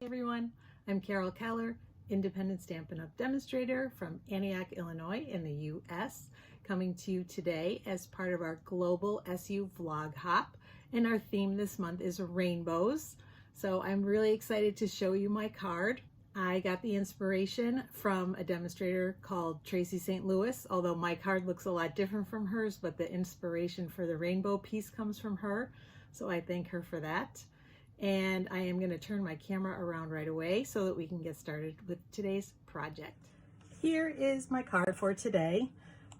Hi everyone, I'm Carol Keller, Independent Stampin' Up! Demonstrator from Antioch, Illinois in the U.S., coming to you today as part of our Global SU Vlog Hop, and our theme this month is rainbows. So I'm really excited to show you my card. I got the inspiration from a demonstrator called Tracy St. Louis, although my card looks a lot different from hers, but the inspiration for the rainbow piece comes from her, so I thank her for that. And I am going to turn my camera around right away so that we can get started with today's project. Here is my card for today.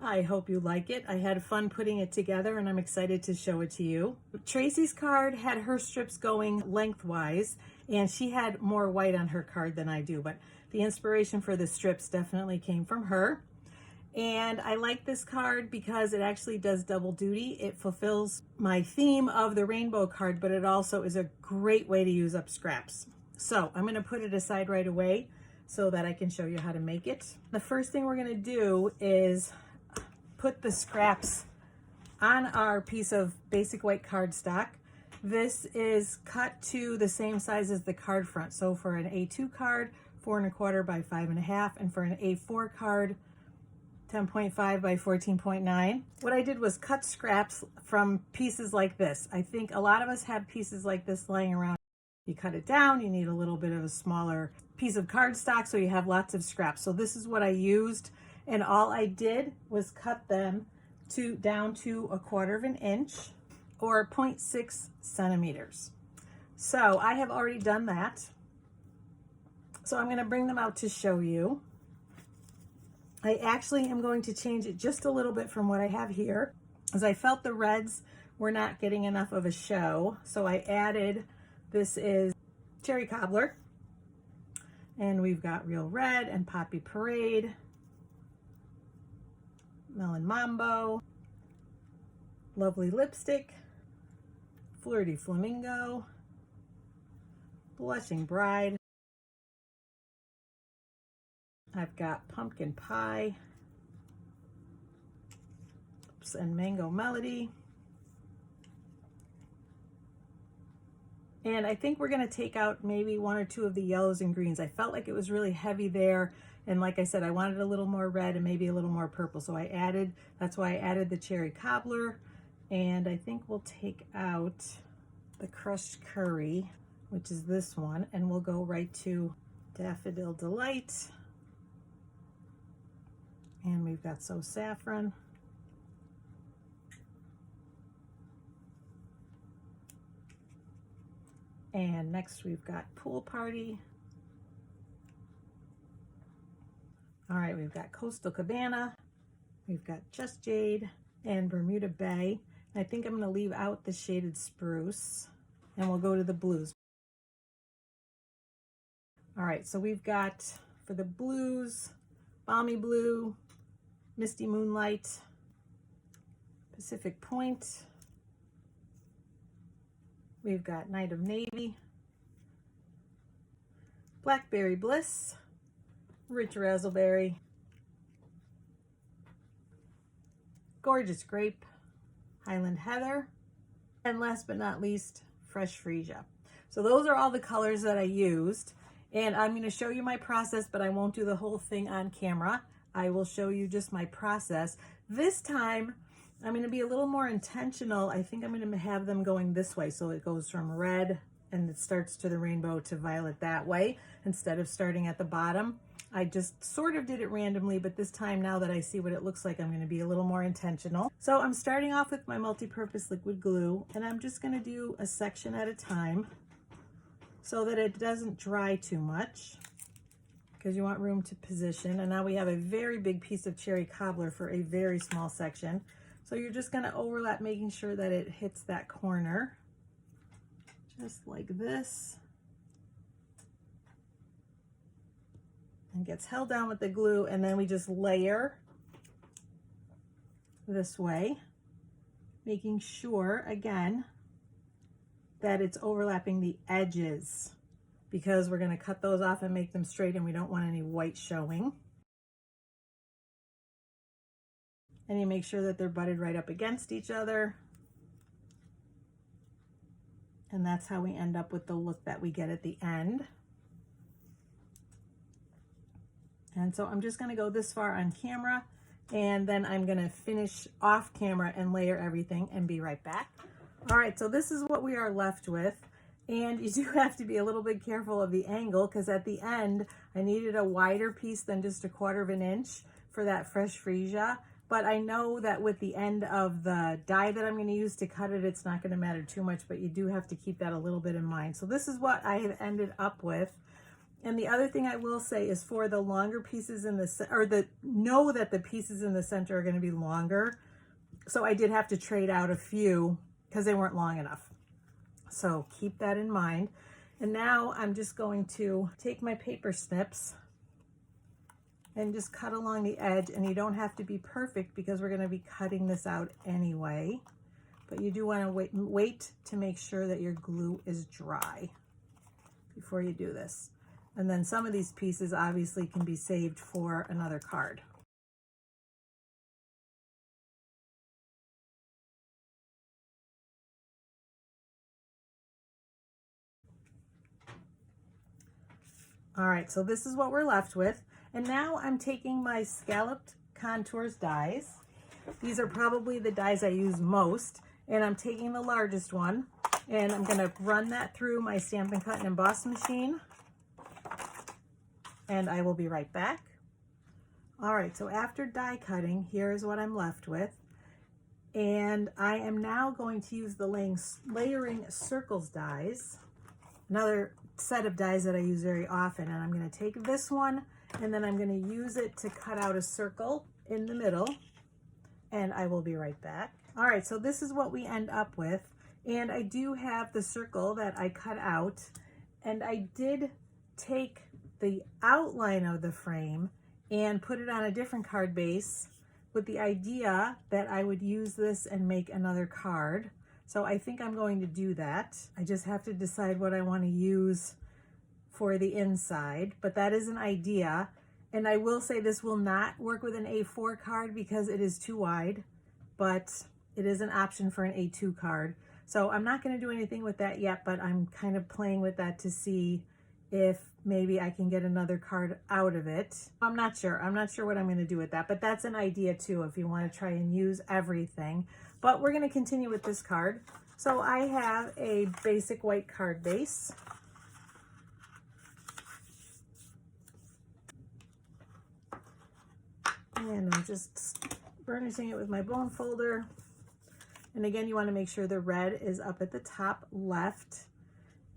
I hope you like it. I had fun putting it together and I'm excited to show it to you. Tracy's card had her strips going lengthwise and she had more white on her card than I do, but the inspiration for the strips definitely came from her. And I like this card because it actually does double duty. It fulfills my theme of the rainbow card, but it also is a great way to use up scraps. So I'm going to put it aside right away so that I can show you how to make it. The first thing we're going to do is put the scraps on our piece of basic white cardstock. This is cut to the same size as the card front. So for an A2 card, 4 1/4 by 5 1/2, and for an A4 card, 10.5 by 14.9. What I did was cut scraps from pieces like this. I think a lot of us have pieces like this laying around. You cut it down, you need a little bit of a smaller piece of cardstock so you have lots of scraps. So this is what I used, and all I did was cut them down to 1/4 inch or 0.6 centimeters. So I have already done that. So I'm going to bring them out to show you. I actually am going to change it just a little bit from what I have here, as I felt the reds were not getting enough of a show. So I added, this is Cherry Cobbler, and we've got Real Red and Poppy Parade, Melon Mambo, Lovely Lipstick, Flirty Flamingo, Blushing Bride. I've got Pumpkin Pie, and Mango Melody. And I think we're going to take out maybe 1 or 2 of the yellows and greens. I felt like it was really heavy there. And like I said, I wanted a little more red and maybe a little more purple. So that's why I added the Cherry Cobbler. And I think we'll take out the Crushed Curry, which is this one. And we'll go right to Daffodil Delight. And we've got So Saffron. And next we've got Pool Party. All right, we've got Coastal Cabana. We've got Just Jade and Bermuda Bay. I think I'm going to leave out the Shaded Spruce and we'll go to the blues. All right, so we've got for the blues, Balmy Blue, Misty Moonlight, Pacific Point. We've got Night of Navy, Blackberry Bliss, Rich Razzleberry, Gorgeous Grape, Highland Heather, and last but not least, Fresh Freesia. So those are all the colors that I used. And I'm going to show you my process, but I won't do the whole thing on camera. I will show you just my process. This time, I'm going to be a little more intentional. I think I'm going to have them going this way. So it goes from red and it starts to the rainbow to violet that way, instead of starting at the bottom. I just sort of did it randomly, but this time, now that I see what it looks like, I'm going to be a little more intentional. So I'm starting off with my multi-purpose liquid glue, and I'm just going to do a section at a time so that it doesn't dry too much, because you want room to position. And now we have a very big piece of Cherry Cobbler for a very small section. So you're just going to overlap, making sure that it hits that corner, just like this, and gets held down with the glue. And then we just layer this way, making sure, again, that it's overlapping the edges, because we're going to cut those off and make them straight, and we don't want any white showing. And you make sure that they're butted right up against each other. And that's how we end up with the look that we get at the end. And so I'm just going to go this far on camera, and then I'm going to finish off camera and layer everything and be right back. All right, so this is what we are left with. And you do have to be a little bit careful of the angle, because at the end I needed a wider piece than just 1/4 inch for that fresh freesia. But I know that with the end of the die that I'm going to use to cut it, it's not going to matter too much, but you do have to keep that a little bit in mind. So this is what I have ended up with. And the other thing I will say is, for the longer pieces in the, or know that the pieces in the center are going to be longer. So I did have to trade out a few because they weren't long enough. So keep that in mind. And now I'm just going to take my paper snips and just cut along the edge. And you don't have to be perfect because we're going to be cutting this out anyway. But you do want to wait to make sure that your glue is dry before you do this. And then some of these pieces obviously can be saved for another card. All right, so this is what we're left with. And now I'm taking my Scalloped Contours dies. These are probably the dies I use most. And I'm taking the largest one, and I'm gonna run that through my Stampin' Cut and Emboss machine. And I will be right back. All right, so after die cutting, here is what I'm left with. And I am now going to use the layering circles dies, another set of dies that I use very often. And I'm going to take this one, and then I'm going to use it to cut out a circle in the middle. And I will be right back. All right, so this is what we end up with. And I do have the circle that I cut out. And I did take the outline of the frame and put it on a different card base with the idea that I would use this and make another card. So I think I'm going to do that. I just have to decide what I want to use for the inside, but that is an idea. And I will say this will not work with an A4 card because it is too wide, but it is an option for an A2 card. So I'm not going to do anything with that yet, but I'm kind of playing with that to see if maybe I can get another card out of it. I'm not sure what I'm going to do with that, but that's an idea too if you want to try and use everything. But we're going to continue with this card. So I have a basic white card base. And I'm just burnishing it with my bone folder. And again, you want to make sure the red is up at the top left.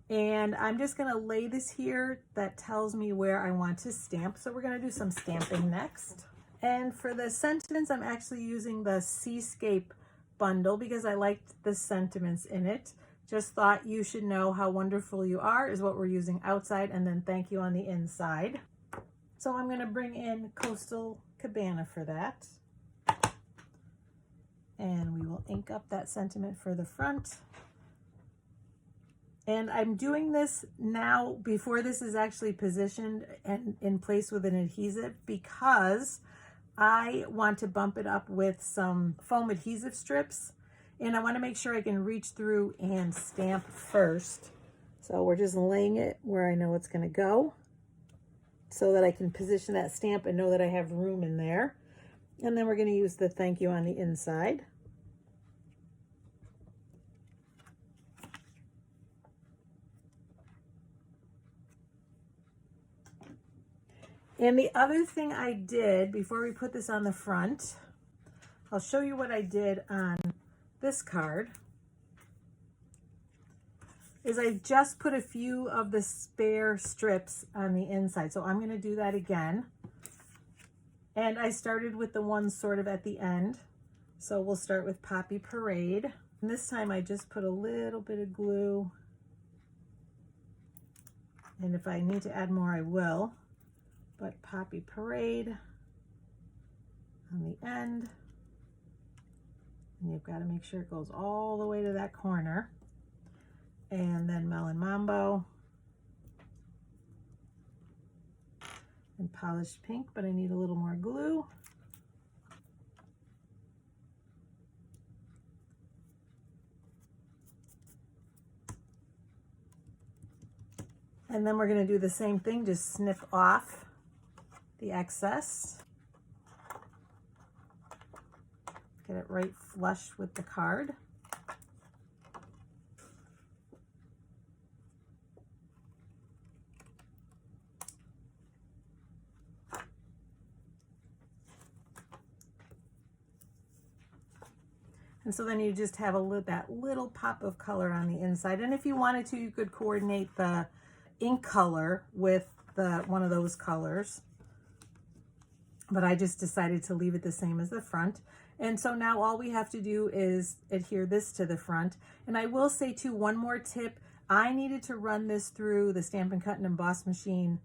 And I'm just going to lay this here. That tells me where I want to stamp. So we're going to do some stamping next. And for the sentiments, I'm actually using the Seascape bundle because I liked the sentiments in it. Just thought you should know how wonderful you are is what we're using outside, and then thank you on the inside. So I'm going to bring in Coastal Cabana for that. And we will ink up that sentiment for the front. And I'm doing this now before this is actually positioned and in place with an adhesive because I want to bump it up with some foam adhesive strips. And I want to make sure I can reach through and stamp first. So we're just laying it where I know it's going to go so that I can position that stamp and know that I have room in there. And then we're going to use the thank you on the inside. And the other thing I did before we put this on the front, I'll show you what I did on this card, is I just put a few of the spare strips on the inside. So I'm going to do that again. And I started with the ones sort of at the end. So we'll start with Poppy Parade. And this time I just put a little bit of glue. And if I need to add more, I will. But Poppy Parade on the end. And you've got to make sure it goes all the way to that corner. And then Melon Mambo. And Polished Pink, but I need a little more glue. And then we're going to do the same thing, just snip off the excess. Get it right flush with the card. And so then you just have that little pop of color on the inside. And if you wanted to, you could coordinate the ink color with one of those colors. But I just decided to leave it the same as the front. And so now all we have to do is adhere this to the front. And I will say too, one more tip. I needed to run this through the Stampin' Cut and Emboss machine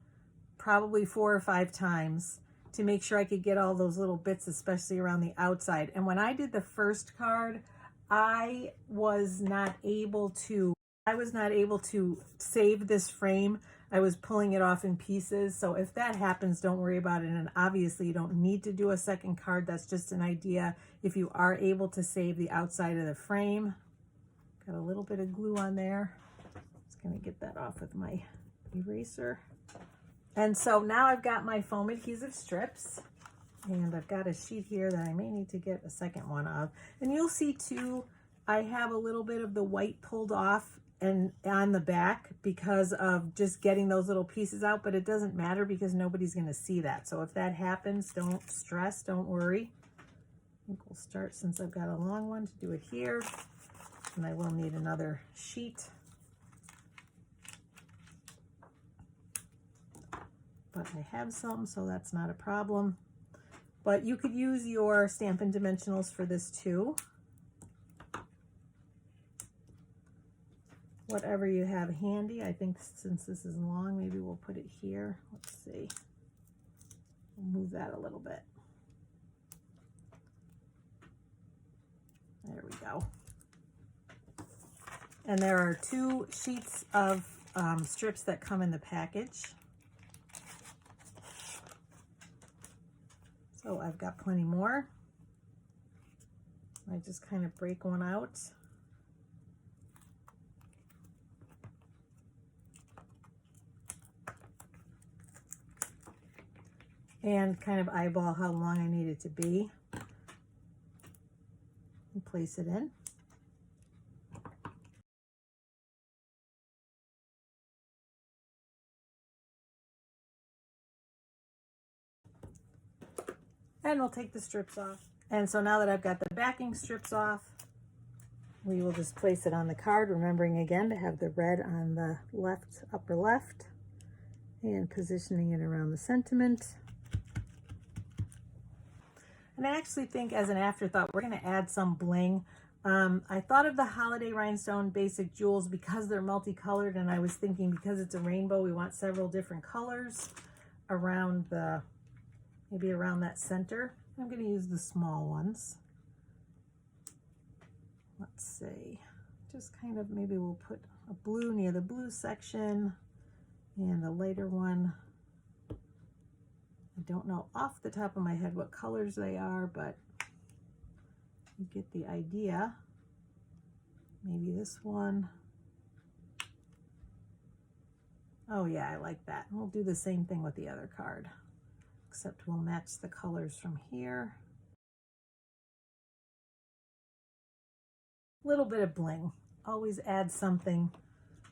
probably 4 or 5 times to make sure I could get all those little bits, especially around the outside. And when I did the first card, I was not able to save this frame. I was pulling it off in pieces. So if that happens, don't worry about it. And obviously you don't need to do a second card. That's just an idea. If you are able to save the outside of the frame, got a little bit of glue on there. Just gonna get that off with my eraser. And so now I've got my foam adhesive strips, and I've got a sheet here that I may need to get a second one of. And you'll see too, I have a little bit of the white pulled off and on the back because of just getting those little pieces out, but it doesn't matter because nobody's going to see that. So if that happens, don't stress, don't worry. I think we'll start, since I've got a long one, to do it here, and I will need another sheet. But I have some, so that's not a problem. But you could use your Stampin' Dimensionals for this too. Whatever you have handy. I think since this is long, maybe we'll put it here. Let's see. We'll move that a little bit. There we go. And there are 2 sheets of strips that come in the package. So I've got plenty more. I just kind of break one out. And kind of eyeball how long I need it to be. And place it in. And we'll take the strips off. And so now that I've got the backing strips off, we will just place it on the card, remembering again to have the red on the left, upper left, and positioning it around the sentiment. And I actually think, as an afterthought, we're going to add some bling. I thought of the Holiday Rhinestone Basic Jewels because they're multicolored, and I was thinking because it's a rainbow, we want several different colors around the, maybe around that center. I'm going to use the small ones. Let's see, just kind of, maybe we'll put a blue near the blue section and a lighter one. I don't know off the top of my head what colors they are, but you get the idea. Maybe this one. Oh yeah, I like that. We'll do the same thing with the other card, except we'll match the colors from here. Little bit of bling. Always add something,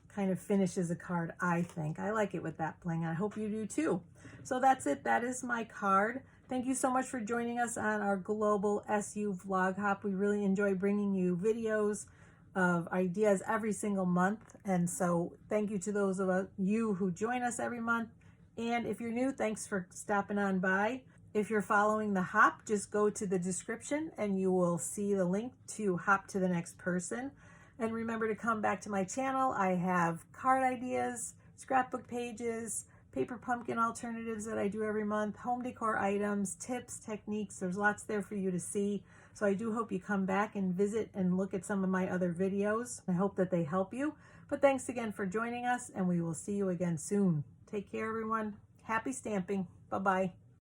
kind of finishes a card, I think. I like it with that bling. I hope you do too. So that's it. That is my card. Thank you so much for joining us on our global SU vlog hop. We really enjoy bringing you videos of ideas every single month. And so thank you to those of you who join us every month. And if you're new, thanks for stopping on by. If you're following the hop, just go to the description and you will see the link to hop to the next person. And remember to come back to my channel. I have card ideas, scrapbook pages, paper pumpkin alternatives that I do every month, home decor items, tips, techniques. There's lots there for you to see. So I do hope you come back and visit and look at some of my other videos. I hope that they help you. But thanks again for joining us, and we will see you again soon. Take care, everyone. Happy stamping. Bye-bye.